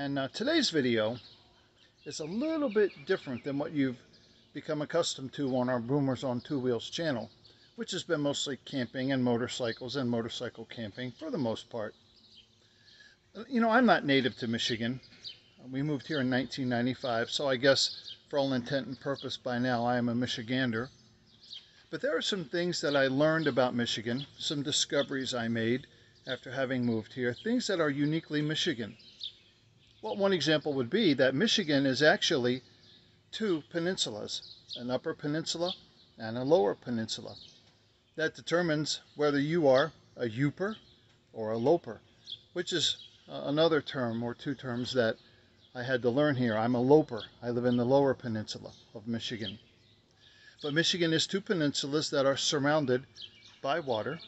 And today's video is a little bit different than what you've become accustomed to on our Boomers on Two Wheels channel, which has been mostly camping and motorcycles and motorcycle camping for the most part. You know, I'm not native to Michigan. We moved here in 1995, so I guess for all intent and purpose by now I am a Michigander. But there are some things that I learned about Michigan, some discoveries I made after having moved here, things that are uniquely Michigan. Well, one example would be that Michigan is actually two peninsulas, an upper peninsula and a lower peninsula. That determines whether you are a Yooper or a Loper, which is another term or two terms that I had to learn here. I'm a Loper. I live in the lower peninsula of Michigan. But Michigan is two peninsulas that are surrounded by water.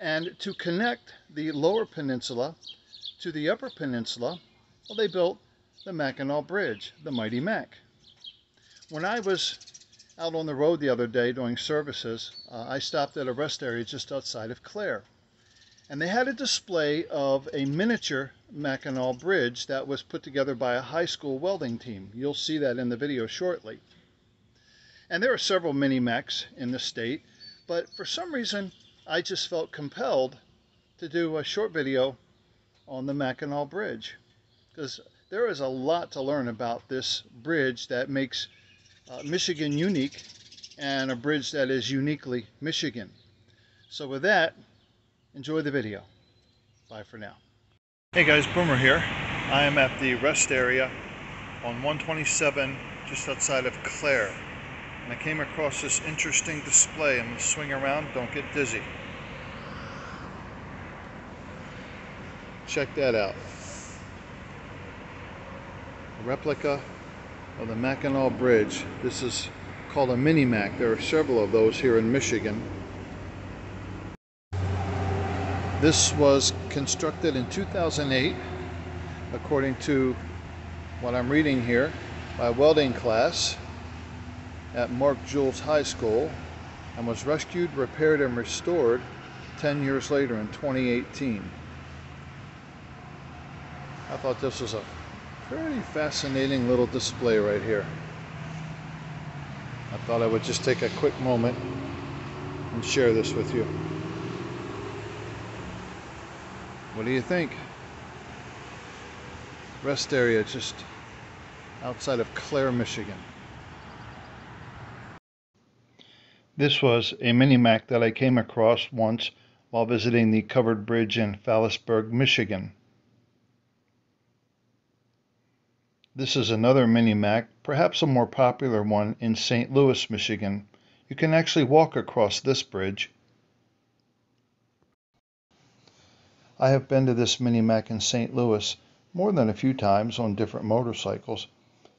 And to connect the lower peninsula to the upper peninsula, well, they built the Mackinac Bridge, the Mighty Mac. When I was out on the road the other day doing services, I stopped at a rest area just outside of Clare. And they had a display of a miniature Mackinac Bridge that was put together by a high school welding team. You'll see that in the video shortly. And there are several mini-Macs in the state, but for some reason I just felt compelled to do a short video on the Mackinac Bridge, because there is a lot to learn about this bridge that makes Michigan unique, and a bridge that is uniquely Michigan. So with that, enjoy the video. Bye for now. Hey guys, Boomer here. I am at the rest area on 127 just outside of Clare, and I came across this interesting display. I'm going to swing around, don't get dizzy. Check that out. A replica of the Mackinac Bridge. This is called a Mini Mac. There are several of those here in Michigan. This was constructed in 2008, according to what I'm reading here, by a welding class at Mark Jules High School, and was rescued, repaired, and restored 10 years later in 2018. I thought this was a pretty fascinating little display right here. I thought I would just take a quick moment and share this with you. What do you think? Rest area just outside of Clare, Michigan. This was a Mini-Mac that I came across once while visiting the covered bridge in Phillipsburg, Michigan. This is another Mini-Mac, perhaps a more popular one in St. Louis, Michigan. You can actually walk across this bridge. I have been to this Mini-Mac in St. Louis more than a few times on different motorcycles.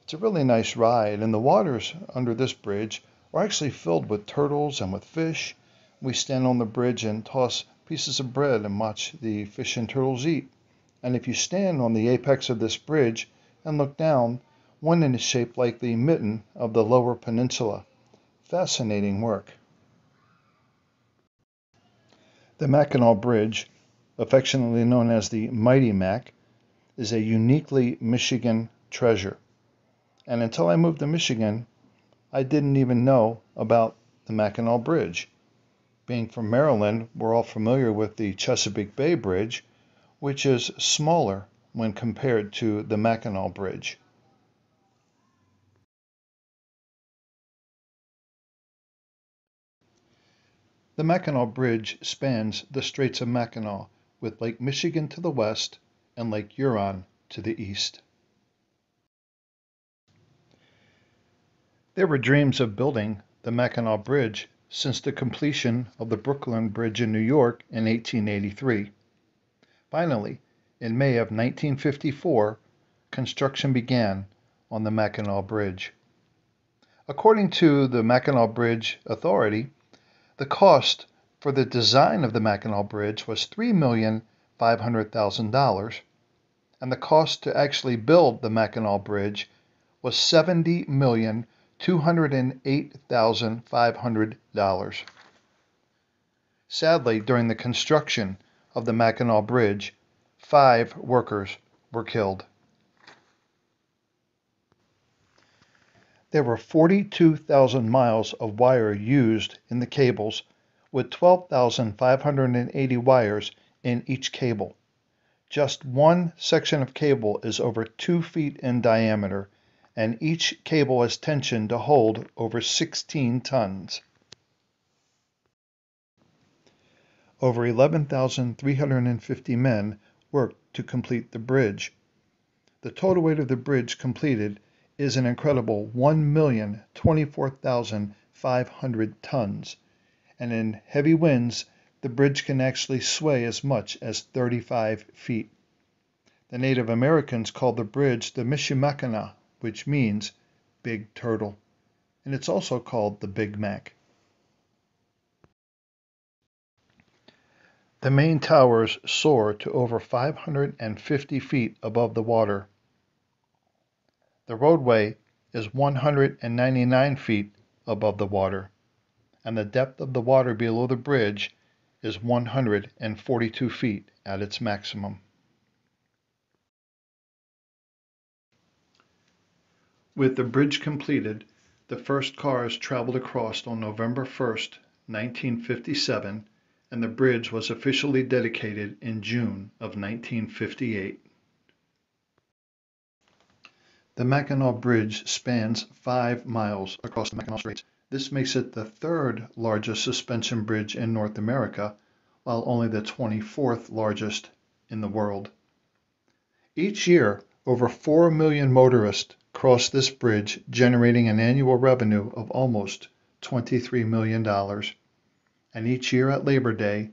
It's a really nice ride, and the waters under this bridge are actually filled with turtles and with fish. We stand on the bridge and toss pieces of bread and watch the fish and turtles eat. And if you stand on the apex of this bridge and look down, one end is shaped like the mitten of the lower peninsula. Fascinating work. The Mackinac Bridge, affectionately known as the Mighty Mac, is a uniquely Michigan treasure. And until I moved to Michigan, I didn't even know about the Mackinac Bridge. Being from Maryland, we're all familiar with the Chesapeake Bay Bridge, which is smaller when compared to the Mackinac Bridge. The Mackinac Bridge spans the Straits of Mackinac, with Lake Michigan to the west and Lake Huron to the east. There were dreams of building the Mackinac Bridge since the completion of the Brooklyn Bridge in New York in 1883. Finally, in May of 1954, construction began on the Mackinac Bridge. According to the Mackinac Bridge Authority, the cost for the design of the Mackinac Bridge was $3,500,000, and the cost to actually build the Mackinac Bridge was $70,208,500. Sadly, during the construction of the Mackinac Bridge, 5 workers were killed. There were 42,000 miles of wire used in the cables, with 12,580 wires in each cable. Just one section of cable is over 2 feet in diameter, and each cable has tension to hold over 16 tons. Over 11,350 men worked to complete the bridge. The total weight of the bridge completed is an incredible 1,024,500 tons, and in heavy winds, the bridge can actually sway as much as 35 feet. The Native Americans called the bridge the Michilimackinac, which means Big Turtle, and it's also called the Big Mac. The main towers soar to over 550 feet above the water. The roadway is 199 feet above the water, and the depth of the water below the bridge is 142 feet at its maximum. With the bridge completed, the first cars traveled across on November 1st, 1957, and the bridge was officially dedicated in June of 1958. The Mackinac Bridge spans 5 miles across the Mackinac Straits. This makes it the third largest suspension bridge in North America, while only the 24th largest in the world. Each year, over 4 million motorists cross this bridge, generating an annual revenue of almost $23 million. And each year at Labor Day,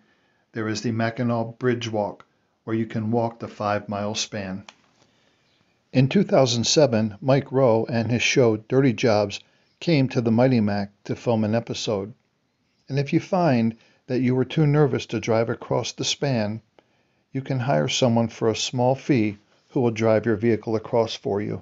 there is the Mackinac Bridge Walk, where you can walk the 5-mile span. In 2007, Mike Rowe and his show Dirty Jobs came to the Mighty Mac to film an episode. And if you find that you were too nervous to drive across the span, you can hire someone for a small fee who will drive your vehicle across for you.